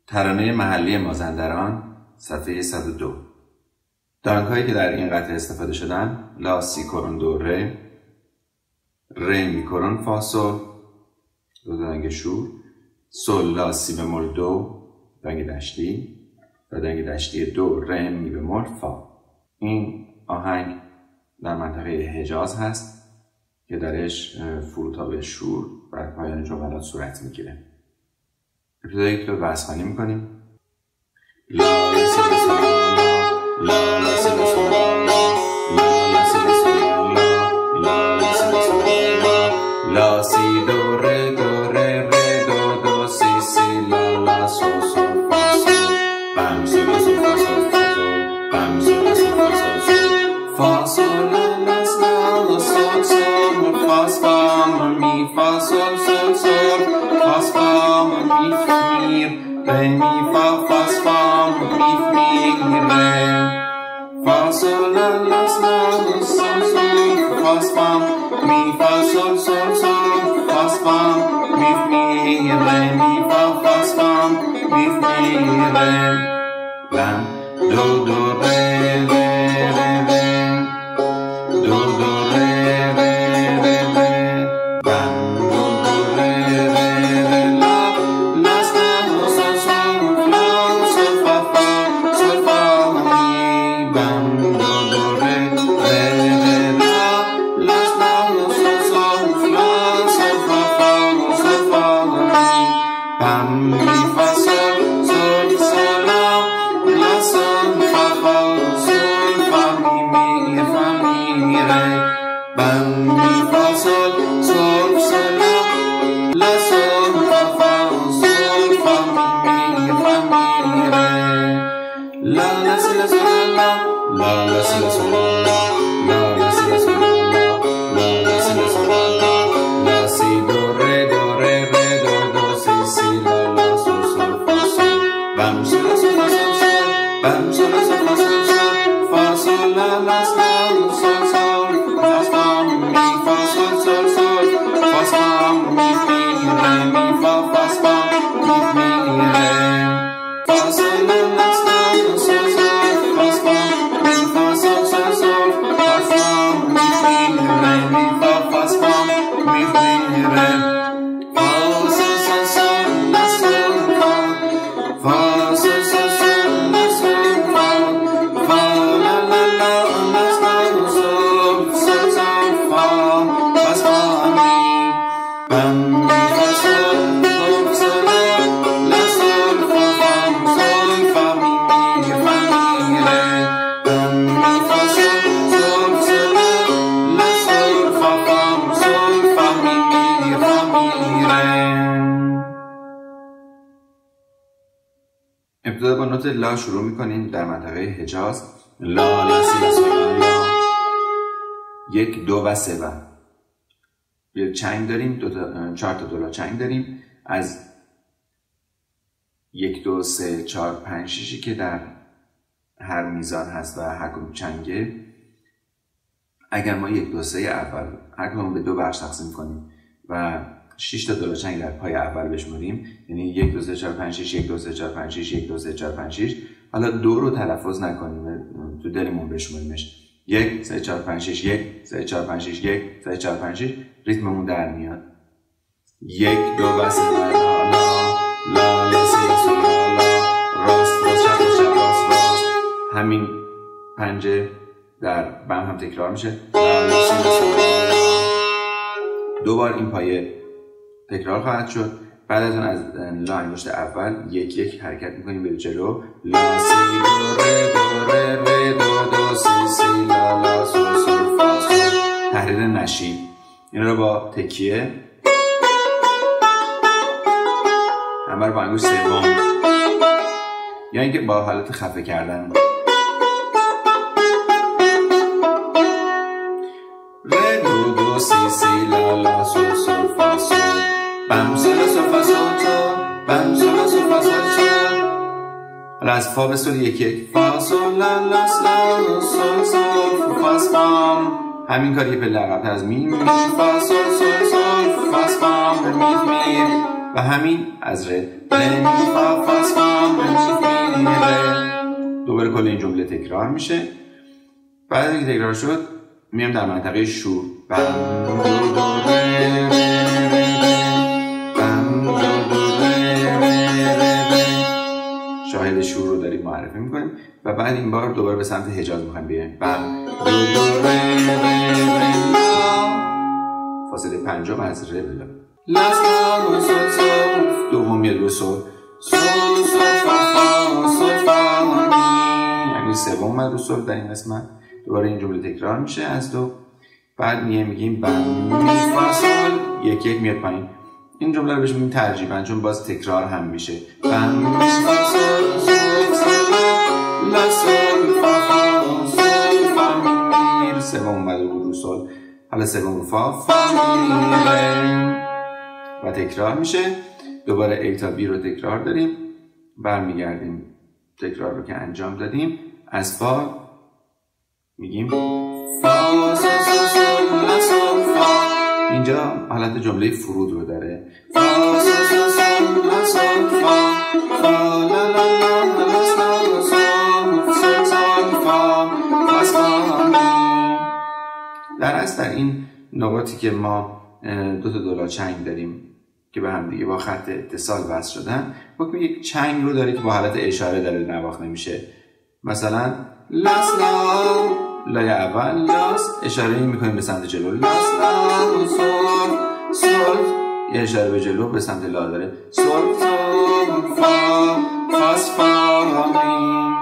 ترانه محلی مازندران صفحه 102. دانگ‌هایی که در این قطعه استفاده شدن: لا سی کرون دو ره می کرون فا سل دو دنگ شور، سل لا سی بمول دو دنگ دشتی و دنگ دشتی دو ره می بمول فا. این آهنگ در منطقه حجاز هست که درش فروتاب شور بر پایان جملات صورت میگیره. ابتدا یک دو بحث‌خوانی میکنیم. لا لا سی لا لا لا سی لا لا سی لا سی دو ره دو سی سی لا لا سو سو فا سو بم سو لا سو فا سو بم سو لا سو فا سو فا سو لا لا لا سو سو فا فا می فا سو سو سو فا فا می میر ره می فا فا فا می میر ره فا سو لا لا لا سو سو فا فا می فا سو سو سو فا فا می میر ره می فا فا فا می میر ره بم دو دو ره ره ره ره دو دو ره ره ره ره بم دو دو ره ره ره لا لا سو سو سو لا سو فا فا سو فا می بم دو دو ره ره ره لا لا سو سو لا سو فا فا سو فا می بم می فا سول سول سولا لا سول فا فا سول فا می فا می ره بم می فا سول سول سولا لا سول فا فا سول فا می فا می ره لا لا سی لا سول لا لا لا سی لا سول لا لا لا سی لا سول لا لا لا سی لا سول لا لا سی دو ره دو سی سی لا لا سو سو فا سول بم سو لا سو فا سول سول بم سو لا سو فا سول سول فا سول لا لا سول سول سول فا فا می فا سول سول سول فا فا می می ره می فا فا می می ره فا سول لا لا سول سول سول فا فا می فا سول سول سول فا فا می می ره می فا فا می می ره ابتدا با نوت لا شروع میکنیم در منطقه حجاز. لا لا سی لا سول لا یک دو و سه و یک چنگ داریم، چهار تا دولا چنگ داریم از یک دو سه چهار پنج شیشی که در هر میزان هست و هر کدوم چنگه. اگر ما یک دو سه اول هر کدوم به دو بخش تقسیم کنیم و 6 تا دولا چنگ در پای اول بشماریم، یعنی 1 2 3 4 5 6 1 2 3 4 5 6 1 2 3 4 5 6. حالا دو رو تلفظ نکنیم، تو دلمون بشماریمش. 1 3 4 5 6 1 3 4 5 6 1 3 4 5 6. ریتممون در میاد. 1 2 و 3 لا لا لا سی لا سول لا راست راست چپ چپ راست راست. همین پنجه در بم هم تکرار میشه. لا لا سی لا سول لا. دو بار این پایه تکرار خواهد شد. بعد از اون از لا انگشت اول یک یک حرکت میکنیم به جلو. لا سی دو ره دو سی سی لا لا سو سو فا سول. تحریر نشیب. این رو با تکیه همه رو با انگشت سوم یا اینکه با حالت خفه کردن. ره دو سی سی لا لا سو سو فا سول بم سو لا سو فا سول سول بم سو لا سو فا سول سول. حالا از فا به سول یک یک فا سول لا لا سول سول فا فا. همین کاری پله عقب‌تر از می فا سول سول سول فا فا می و همین از ره می فا فا کل این جمله تکرار میشه. بعد اینکه تکرار شد میام در منطقه شور. بم دو دو ره ره ره بم دو دو ره ره ره. شاهد شور رو داریم معرفی میکنیم و بعد این بار دوباره به سمت حجاز میخوایم بیایم. بم دو دو ره ره ره لا. فاصله پنجم از ره به لا. لا سول سول سول. دوم میاد رو سول. سول سول فا فا سول فا می. یعنی سوم اومد رو سول در این قسمت. دوباره این جمله تکرار میشه از دو. بعد میگیم بم می فا سول. یک یک میاد پایین. این جمله رو بهش میگیم ترجیباً چون باز تکرار هم میشه. بم می فا سول سول سول لا سول فا فا سول فا می. سوم اومد رو سول. حالا سوم رو فا می ره و تکرار میشه. دوباره ای تا بی رو تکرار داریم. برمیگردیم تکرار رو که انجام دادیم. از فا میگیم فا سول سول سول لا سول فا. اینجا حالت جمله فرود رو داره. فا سول سول سول لا سول فا فا لا لا لا لا سول سول سول سول فا فا سول می. در اصل در این نقاطی که ما دو تا دولا چنگ داریم که به هم دیگه با خط اتصال وصل شدن، حکم یک چنگ رو داره که با حالت اشاره داره نواخته میشه. مثلا لاس لا، لای اول لاس اشاره میکنیم به سمت جلو. لاس لا سول سول یه اشاره به جلو به سمت لا داره. سول سول فا فاس فا می.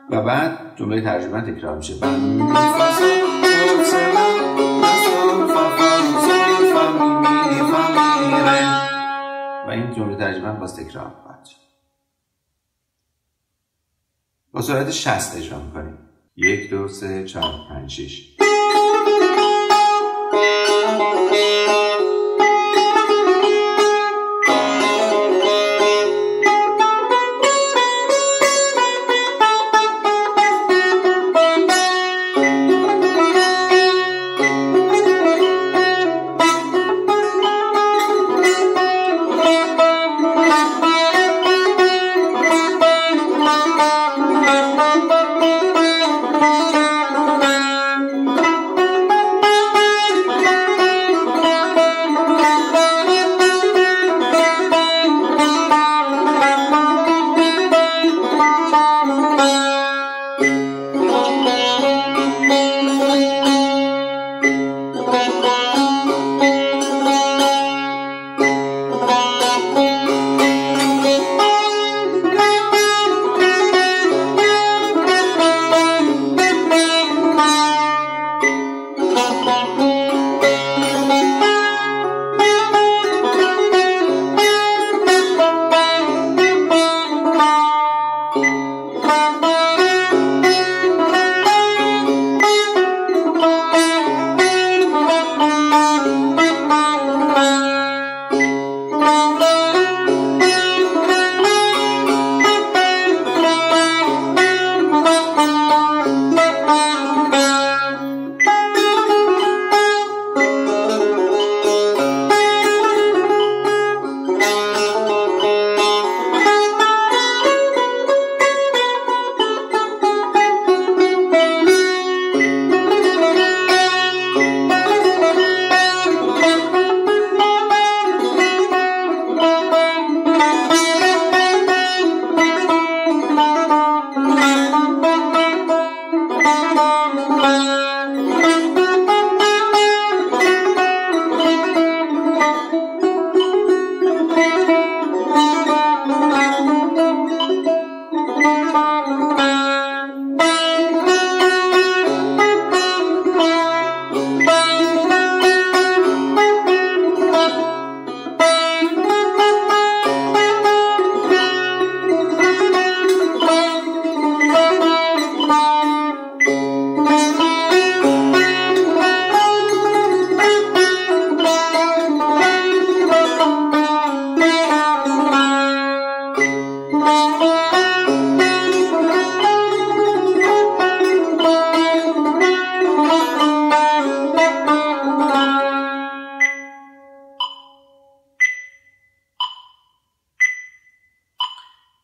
و بعد جمله ترجمه تکرار میشه. بم فا سول سول لا سول فا فا سول فا می فا می ره. و این جمله ترجمه باز تکرار خواهد شد. با سرعت 60 اجرا میکنیم. 1 2 3 4 5 6.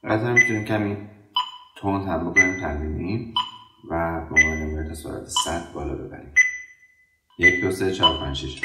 قطعا میتونیم کمی تند هم بکنیم تمرینی و به عنوان نمونه تا سرعت 100 بالا ببریم. 1 2 3 4 5 6